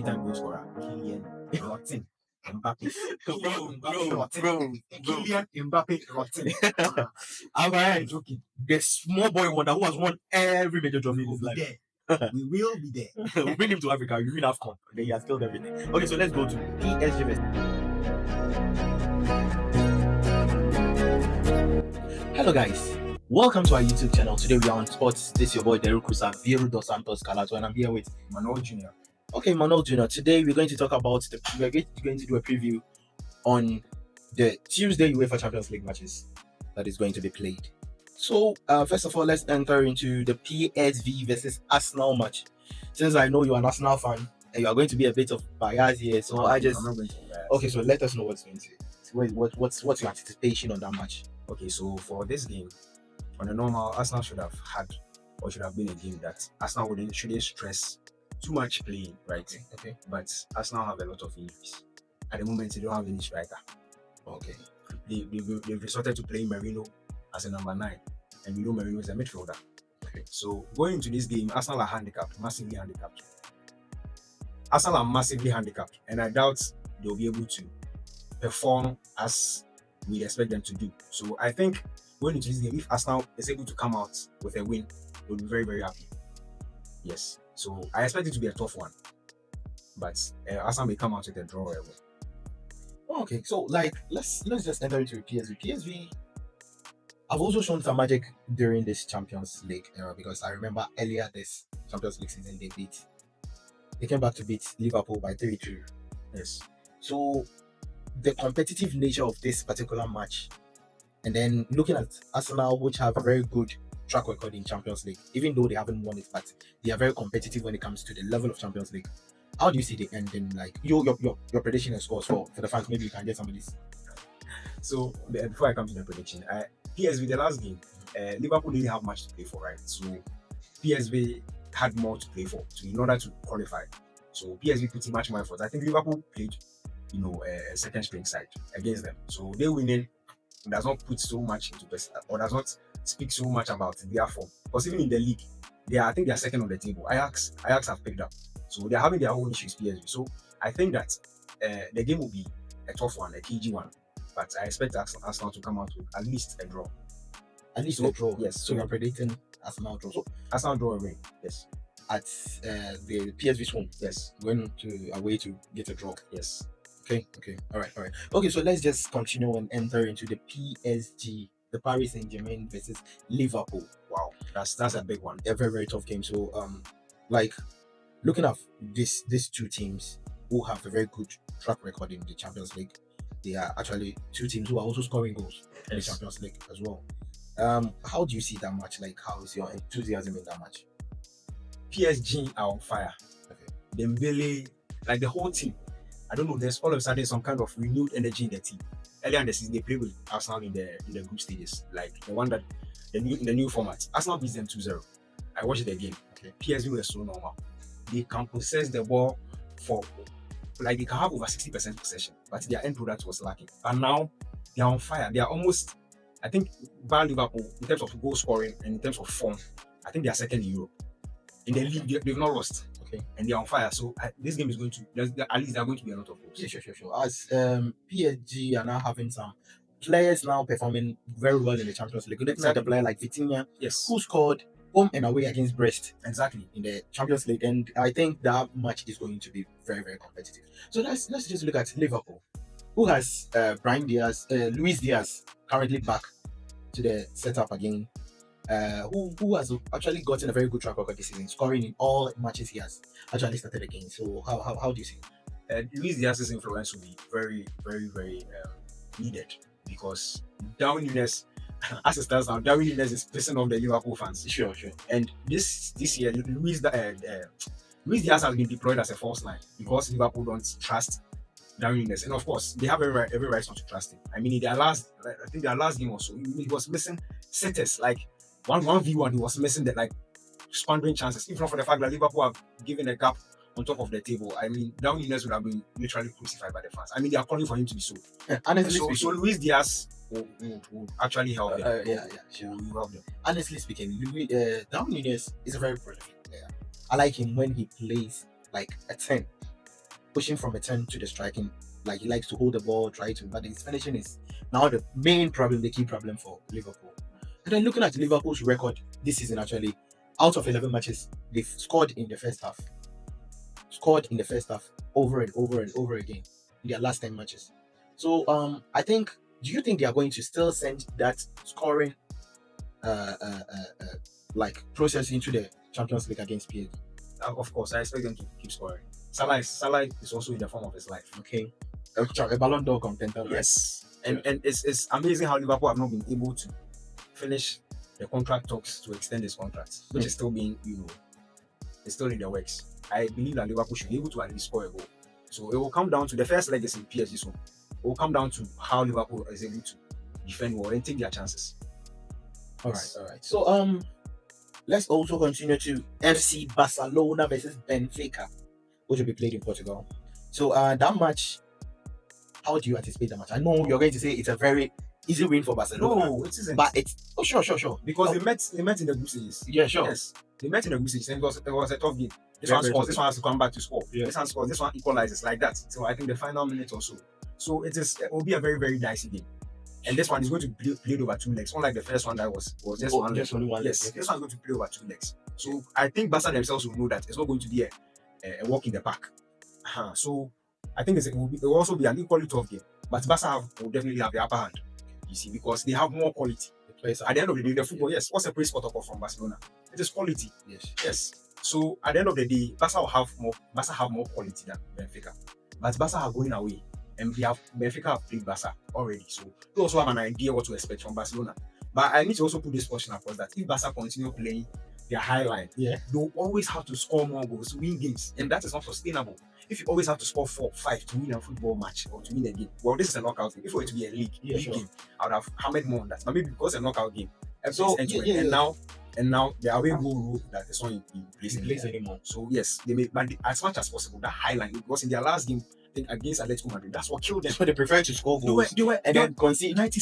anytime goal scorer, Kylian Mbappe. Mbappe. Bro. Kylian Mbappe Rotten. I'm alright. Joking. The small boy wonder who has won every major trophy We in will his be life. there. We will be there. We'll bring him to Africa. We win AFCON. Then he has killed everything. Okay, so let's go to PSG versus. Hello guys, welcome to our YouTube channel. Today we are on sports. This is your boy Derukusa Viro dos Santos Calato, and I'm here with Manuel Jr. Okay, Manuel Jr. Today we're going to talk about we're going to do a preview on the Tuesday UEFA Champions League matches that is going to be played. So first of all, let's enter into the PSV versus Arsenal match. Since I know you're an Arsenal fan and you are going to be a bit of bias here, so I'm not going to be biased. Okay, so let us know what's going to. What's your anticipation on that match? Okay, so for this game, on a normal, Arsenal should have been a game that Arsenal shouldn't stress too much playing, right? Okay. But Arsenal have a lot of injuries. At the moment, they don't have any striker. Okay. They've resorted to playing Merino as a number 9, and we know Merino is a midfielder. Okay. So going into this game, Arsenal are massively handicapped. Arsenal are massively handicapped, and I doubt they'll be able to perform as we expect them to do. So I think going into this game, if Arsenal is able to come out with a win, we'll be very, very happy. Yes. So I expect it to be a tough one, but Arsenal may come out with a draw or a win. Okay, so let's just enter into PSV. PSV have also shown some magic during this Champions League era, because I remember earlier this Champions League season they came back to beat Liverpool by 3-2. Yes. So the competitive nature of this particular match, and then looking at Arsenal, which have a very good track record in Champions League, even though they haven't won it, but they are very competitive when it comes to the level of Champions League. How do you see the ending? Like your prediction and scores for the fans? Maybe you can get somebody's. So before I come to the prediction, PSV the last game, Liverpool didn't have much to play for, right? So PSV had more to play for in order to qualify. So PSV put in much more effort. I think Liverpool played, a second string side against them. So they winning does not put so much into this, or does not speak so much about their form. Because even in the league, I think they are second on the table. Ajax have picked up. So they're having their own issues, PSV. So I think that the game will be a tough one, a cagey one. But I expect Arsenal to come out with at least a draw. At least a draw. Yes. So you're predicting Arsenal draw. So Arsenal draw away. Yes. At the PSV's home. Yes. Going to away to get a draw. Yes. Okay. All right. Okay, so let's just continue and enter into the PSG, the Paris Saint-Germain versus Liverpool. Wow, that's a big one. A very, very tough game. So looking at these two teams who have a very good track record in the Champions League, they are actually two teams who are also scoring goals in the Champions League as well. How do you see that match? Like, how is your enthusiasm in that match? PSG are on fire. Okay. Dembele, like the whole team. I don't know. There's all of a sudden some kind of renewed energy in the team. Earlier in the season, they played with Arsenal in the group stages, like the one that the new format. Arsenal beats them 2-0. I watched the game. Okay. PSV were so normal. They can possess the ball they can have over 60% possession, but their end product was lacking. And now they are on fire. They are almost, I think, by Liverpool in terms of goal scoring and in terms of form. I think they are second in Europe. In the league, they've not lost. Okay. And they are on fire. So this game is going to, at least there are going to be a lot of goals. Yeah, sure. As PSG are now having some players now performing very well in the Champions League. Looking at a player like Vitinha, yes, who scored home and away against Brest. Exactly. In the Champions League. And I think that match is going to be very, very competitive. So let's just look at Liverpool, who has Luis Diaz currently back to the setup again. Who has actually gotten a very good track record this season, scoring in all matches he has actually started again. So how do you see Luis Diaz's influence will be very, very, very needed, because Darwin Núñez, as it stands now, Darwin Núñez is pissing off the Liverpool fans. Sure. And this year, Luis Diaz has been deployed as a false line because Liverpool don't trust Darwin Núñez, and of course they have every right not to trust him. I mean, in their last game or so, he was missing sitters, like 1v1. He was missing that, like, squandering chances. If not for the fact that Liverpool have given a gap on top of the table, I mean, Darwin Núñez would have been literally crucified by the fans. I mean, they are calling for him to be sold. So Luis Diaz will actually help them. Sure. Will help them. Honestly speaking, Darwin Núñez is a very prolific player. I like him when he plays like a 10. pushing from a 10 to the striking. Like he likes to hold the ball, try to, but his finishing is now the main problem, the key problem for Liverpool. And then looking at Liverpool's record this season, actually, out of 11 matches, they've scored in the first half. Scored in the first half over and over and over again in their last 10 matches. So I think, do you think they are going to still send that scoring like process into the Champions League against PSG? Of course, I expect them to keep scoring. Salah is also in the form of his life. Okay. A Ballon d'Or contender. Right? Yes. And it's amazing how Liverpool have not been able to finish the contract talks to extend his contract, which is still being, it's still in the works. I believe that Liverpool should be able to at least score a goal. So it will come down to the first leg is in PSG, so it will come down to how Liverpool is able to defend well and take their chances. All right. So let's also continue to FC Barcelona versus Benfica, which will be played in Portugal. So that match, how do you anticipate that match? I know you're going to say it's a very easy win for Barcelona. No, it isn't. But it's sure. Because they met in the group stages. Yeah, sure. Yes. They met in the group stages and it was a tough game. This Very, one very scores, this one has to come back to score. Yeah. This one scores, this one equalizes like that. So I think the final minute or so. So it will be a very, very dicey game. And this one is going to be played over 2 legs, unlike the first one that was just one leg. Just only one leg. Yes, this one is going to play over 2 legs. So I think Barca themselves will know that it's not going to be a walk in the park. So I think it will also be an equally tough game. But Barca will definitely have the upper hand, you see, because they have more quality. At the end of the day, the football, yes, what's a praise protocol from Barcelona? It is quality. Yes. So at the end of the day, Barca have more quality than Benfica. But Barca are going away. And Benfica have played Barca already. So they also have an idea what to expect from Barcelona. But I need to also put this question across that if Barca continue playing their high line, they'll always have to score more goals to win games. And that is not sustainable. If you always have to score 4, 5 to win a football match or to win a game, well, this is a knockout game. If it were to be a league game, I would have hammered more on that. But maybe because it's a knockout game, and now the away goal rule that is not in place anymore. So yes, they may, but as much as possible that high line, because in their last game, I think against Atletico Madrid, that's what killed them. So they prefer to score goals and then concede 90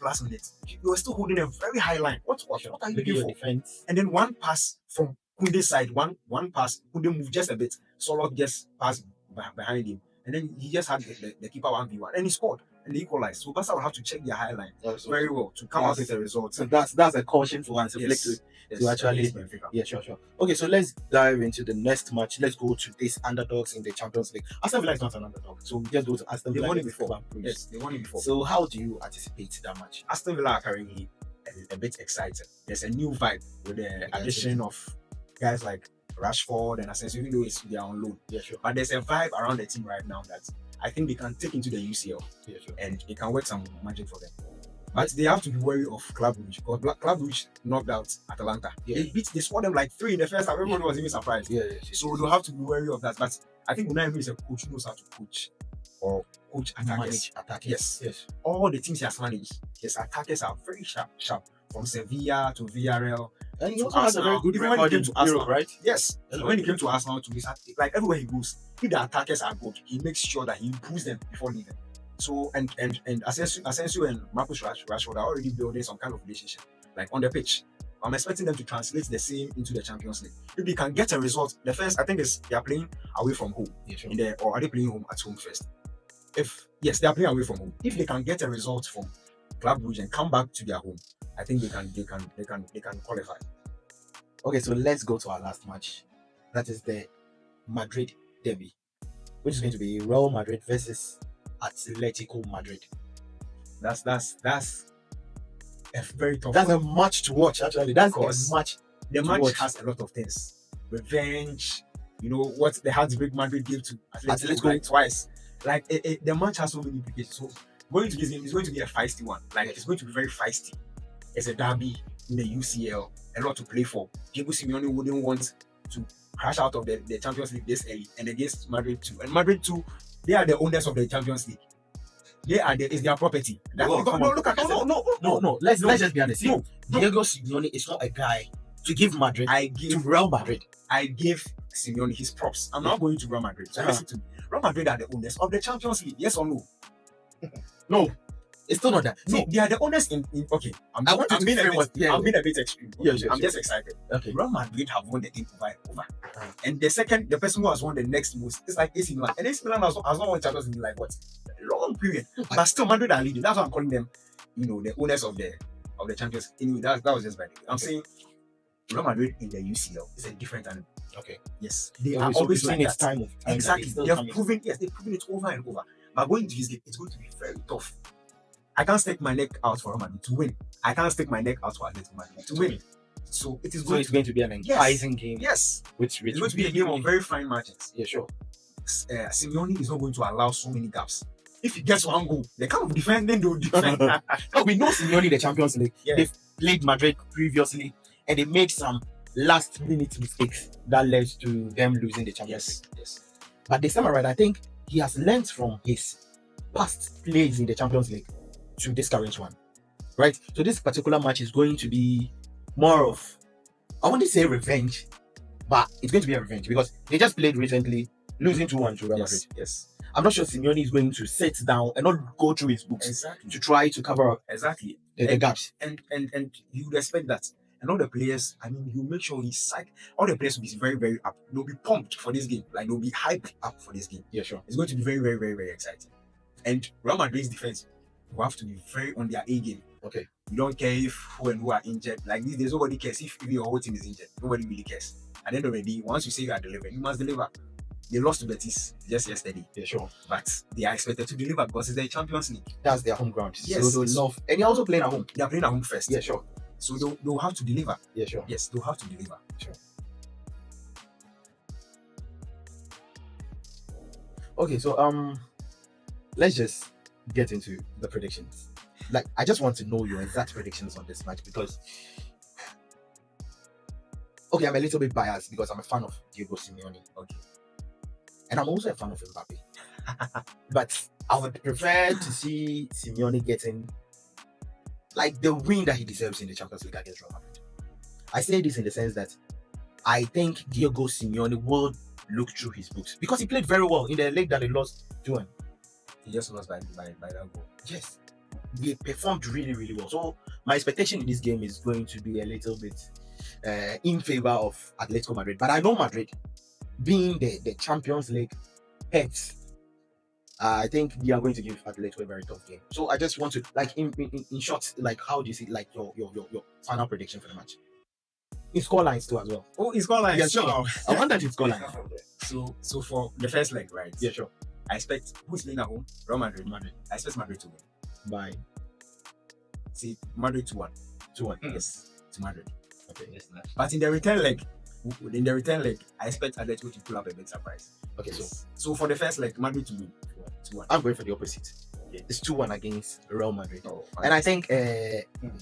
plus minutes. You were still holding a very high line. What are you doing for? Defense. And then one pass from Kunde's side, one pass, Kunde moved just a bit. Solot just passed behind him, and then he just had the keeper 1v1, and he scored and they equalized. So Barca will have to check their high line very well to come out with a result. So that's a caution for us to actually. Yeah, sure. Okay, so let's dive into the next match. Let's go to these underdogs in the Champions League. Aston Villa is not an underdog, so we just go to Aston Villa. They won it before. Yes, they won it before. So how do you anticipate that match? Aston Villa are currently a bit excited. There's a new vibe with the addition of guys like Rashford and Asensio, even though they are on loan. Yeah, sure. But there's a vibe around the team right now that I think they can take into the UCL. Yeah, sure. And it can work some magic for them. But they have to be wary of Club Brugge, because Club Brugge knocked out Atalanta. Yeah. They scored them like 3 in the first half. Everybody was even surprised. So they'll have to be wary of that. But I think Unai Emery is a coach who knows how to coach or coach attackers. Yes. All the teams he has managed, his attackers are very sharp. From Sevilla to Villarreal. And he also has a very good record in Europe, right? Yes. When he came to Arsenal, like everywhere he goes, if the attackers are good, he makes sure that he improves them before leaving. So and Asensio and Marcus Rashford are already building some kind of relationship, like on the pitch. I'm expecting them to translate the same into the Champions League. If they can get a result, the first I think is they are playing away from home. Yeah, sure. Or are they playing home at home first? Yes, they are playing away from home. If they can get a result from Club Brugge and come back to their home, I think they can qualify. Okay, so let's go to our last match. That is the Madrid derby, which is going to be Real Madrid versus Atletico Madrid. That's a very tough. That's a match to watch. Actually, that's a match. The match has a lot of things. Revenge. You know what the heartbreak Madrid gave to Atletico like twice. Like the match has so many implications. So going to this game is going to be a feisty one. Like it's going to be very feisty. It's a derby in the UCL, a lot to play for. Diego Simeone wouldn't want to crash out of the Champions League this early, and against Madrid too. And Madrid too, they are the owners of the Champions League. It's their property. No. Let's just be honest. No. Diego Simeone is not a guy to give Madrid to Real Madrid. I give Simeone his props. I'm not going to Real Madrid. So listen to me. Real Madrid are the owners of the Champions League. Yes or no? No. It's still not that. No, See, they are the owners in okay. I want to being a framework. bit, Yeah, I'm being a bit extreme. Yeah, sure, I'm sure. just excited. Okay. Real Madrid have won the thing over and over. And the person who has won the next most, it's like AC Milan. And AC Milan has not won Champions League in like what? A long period. But still, Madrid are leading. That's why I'm calling them, the owners of the Champions. Anyway, that was just by the way. I'm saying Real Madrid in the UCL is a different animal. Okay. Yes. They Okay, are so always between like its that. time of Exactly. still They've coming. proven it over and over. But going to this game, it's going to be very tough. I can't stick my neck out for Real Madrid to win. I can't stick my neck out for Atletico Madrid to win. So it is So going it's going to be an enticing game. yes. Which It's going to be a game of very fine margins. Yeah, sure. Simeone is not going to allow so many gaps. If he gets one goal, they kind of defend, then they'll defend. No, we know Simeone the Champions League. Yeah. They've played Madrid previously, and they made some last-minute mistakes that led to them losing the Champions League. Yes. But this time around, I think he has learned from his past plays in the Champions League to this current one, right? So this particular match is going to be more of, I want to say revenge, but it's going to be a revenge because they just played recently, losing 2-1 to Real Madrid. Yes. I'm not sure Simeone is going to sit down and not go through his books Exactly. to try to cover up Exactly. the gaps. And you would expect that. And all the players, you make sure all the players will be very, very up. They'll be pumped for this game. Like they'll be hyped up for this game. Yeah, sure. It's going to be very, very, very, very exciting. And Real Madrid's defense will have to be very on their A game. Okay. You don't care if who and who are injured. Like these days, nobody cares if your whole team is injured. Nobody really cares. At the end of the day, once you say you are delivering, you must deliver. They lost to Betis just yesterday. Yeah, sure. But they are expected to deliver because it's the Champions League. That's their home ground. Yes. So they'll love. And you're also playing at home. They are playing at home first. Yeah, sure. So they'll have to deliver. Yeah, sure. Yes, they'll have to deliver. Sure. Okay, so let's just get into the predictions. Like, I just want to know your exact predictions on this match because, okay, I'm a little bit biased because I'm a fan of Diego Simeone. Okay. And I'm also a fan of Mbappe. But I would prefer to see Simeone getting like the win that he deserves in the Champions League against Real Madrid. I say this in the sense that I think Diego Simeone will look through his books because he played very well in the league that he lost to him. He just lost by that goal. Yes, he performed really, really well. So my expectation in this game is going to be a little bit in favor of Atletico Madrid. But I know Madrid, being the Champions League heads, I think they are going to give Atletico a very tough game. So I just want to, like, in short, like, how do you see, like, your final prediction for the match? In scorelines too as well. Oh, it's gone like Yeah, sure. I want that in scorelines. So for the first leg, right? Yeah, sure. I expect who's playing at home? Real Madrid. I expect Madrid to win. By See, Madrid 2-1. 2-1. Yes, to Madrid. Okay. Yes, no. But in the return leg, I expect Atletico to pull up a big surprise. Okay, So for the first leg, Madrid to win 2-1. I'm going for the opposite. Okay. It's 2-1 against Real Madrid. Oh, And I think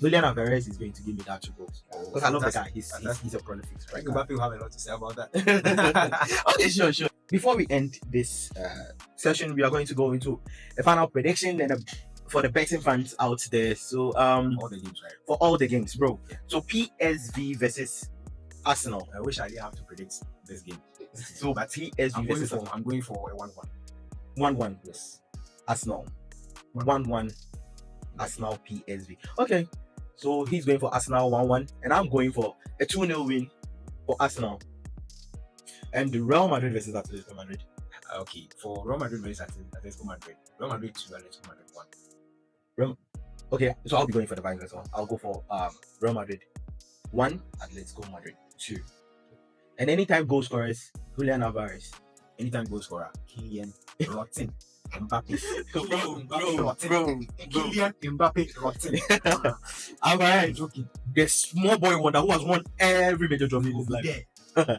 Julian Alvarez is going to give me that 2 goals. Because I love the guy. He's a prolific I think striker. Mbappe will have a lot to say about that. Okay, sure. Before we end this session, we are going to go into a final prediction and for the betting fans out there. So All the games, right? for all the games, bro. So PSV versus Arsenal. I wish I didn't have to predict this game. So But PSV versus I'm going for a 1-1. 1-1. Yes. Arsenal. 1-1 Arsenal PSV. Okay. So he's going for Arsenal 1-1 and I'm going for a 2-0 win for Arsenal. And the Real Madrid versus Atletico Madrid. Okay. For Real Madrid versus Atletico Madrid. Real Madrid 2, Atletico Madrid 1. Okay, so I'll be going for the vice versa. I'll go for Real Madrid 1, Atletico Madrid 2. And anytime goal scorers, Julian Alvarez. Anytime goal scorer, Kylian Rotten. Mbappe. Bro. Kylian Mbappe Rotten. Alvarez, Joking. the small boy wonder who has won every major trophy in his life.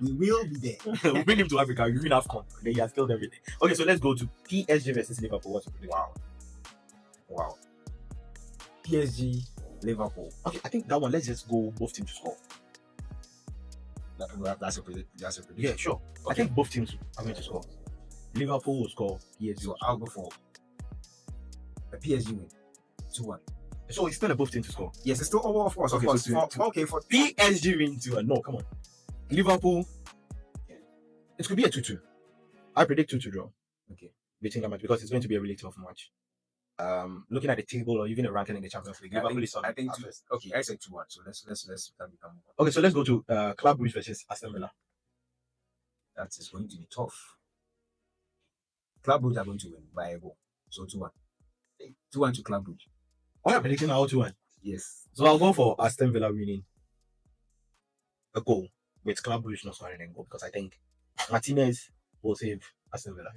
We will be there. We bring him to Africa, we win AFCON. Then he has killed everything. Okay, so let's go to PSG versus Liverpool. What's your prediction? Wow. PSG, Liverpool. Okay, I think that one, let's just go both teams to score. That's a prediction. Yeah, sure. I Okay. think both teams are going to score. Liverpool will score, PSG So will I'll go for a PSG win. 2-1. So it's still a both teams to score. Yes, it's still of course. Okay, so For PSG win 2-1. No, come on. Liverpool. It could be a 2-2. I predict 2-2 draw okay. between the match because it's going to be a really tough match. looking at the table or even the ranking in the Champions League, Liverpool is I think at two, first. okay, I said 2-1. So let's become Okay, so let's go to Club Brugge versus Aston Villa. that is going to be tough. Club Brugge are going to win by a goal. So 2-1. 2-1 to Club Brugge. Oh, I'm predicting now 2-1. Yes. So I'll go for Aston Villa winning a goal with Club Brugge not scoring a goal because I think Martinez will save Aston Villa.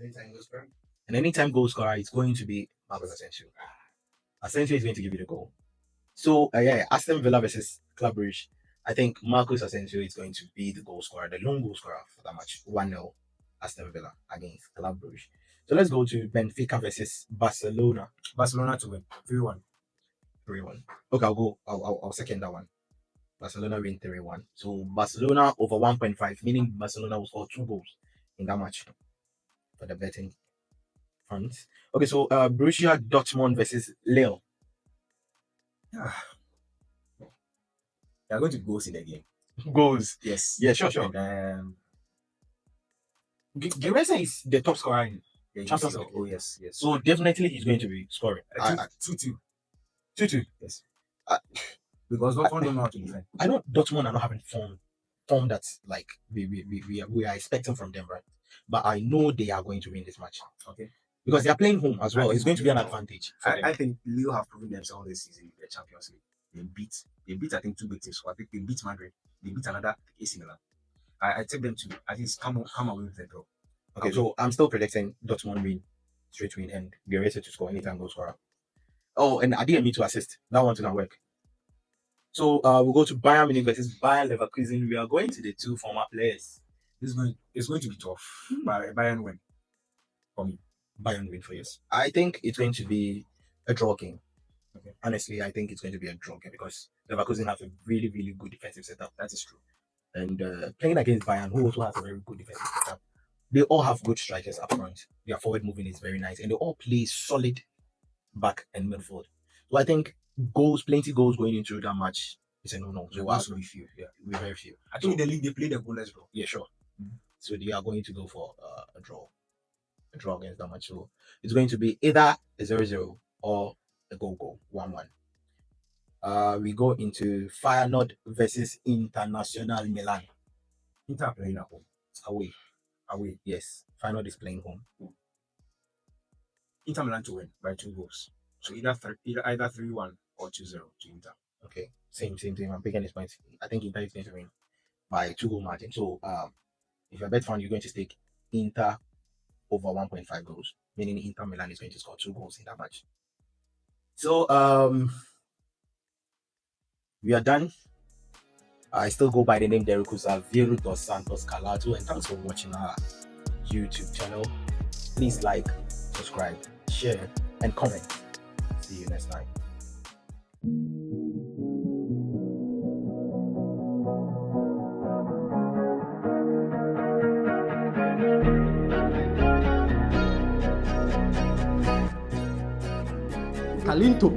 And anytime goal scorer is going to be Marcus Asensio. Asensio is going to give you the goal. So yeah, Aston Villa versus Club Brugge. I think Marcus Asensio is going to be the goal scorer, the lone goal scorer for that match. 1-0 Aston Villa against Club Brugge. So let's go to Benfica versus Barcelona. Barcelona to win 3-1. 3-1. Okay, I'll second that one. Barcelona win 3-1. So Barcelona over 1.5, meaning Barcelona will score 2 goals in that match for the betting funds. Okay, so Borussia Dortmund versus Lille. They are going to goals in the game. Goals. Yes. Yeah, sure. And, Geresa is the top scorer in the Champions UCL. League. Oh yes. So definitely he's going to be scoring. 2-2. 2-2. Yes. Because Dortmund don't know how to defend. I know Dortmund are not having form that's like we are expecting from them, right? But I know they are going to win this match. Okay. Because they are playing home as well. It's going to be an advantage for them. I think Lille have proven themselves this season in the Champions League. They beat I think 2 big teams. So I think they beat Madrid. They beat another AC Milan. I take them to at least come away with the draw. Okay, so I'm still predicting Dortmund win, straight win, and Geresa to score anytime goal scorer. Oh, and Adeyemi to assist. That one didn't work. So we'll go to Bayern Munich versus Bayern Leverkusen. We are going to the 2 former players. It's going to be tough. But Bayern win for me. Bayern win for you. I think it's going to be a draw game. Okay. Honestly, I think it's going to be a draw game because Leverkusen have a really, really good defensive setup. That is true. And playing against Bayern, who also has a very good defensive setup, they all have good strikers up front. Their forward moving is very nice, and they all play solid back and midfield. So I think plenty goals going into that match is a no-no. So Goals will be few. Yeah, we're very few. I think in the league they play the goalless draw. Yeah, sure. So they are going to go for a draw against that match. So it's going to be either a 0-0 or a goal 1-1. We go into Feyenoord versus International Milan. Inter playing at home. Away. Yes, Feyenoord is playing home. Inter Milan to win by 2 goals. So either 3-1 or 2-0 to Inter. Okay, same. I'm picking this point. I think Inter is going to win by 2 goal margin. So if you're a bet fan, you're going to stake Inter over 1.5 goals, meaning Inter Milan is going to score 2 goals in that match. So we are done. I still go by the name Derekusa Viru dos Santos Calato, and thanks for watching our YouTube channel. Please like, subscribe, share, and comment. See you next time. Calinto.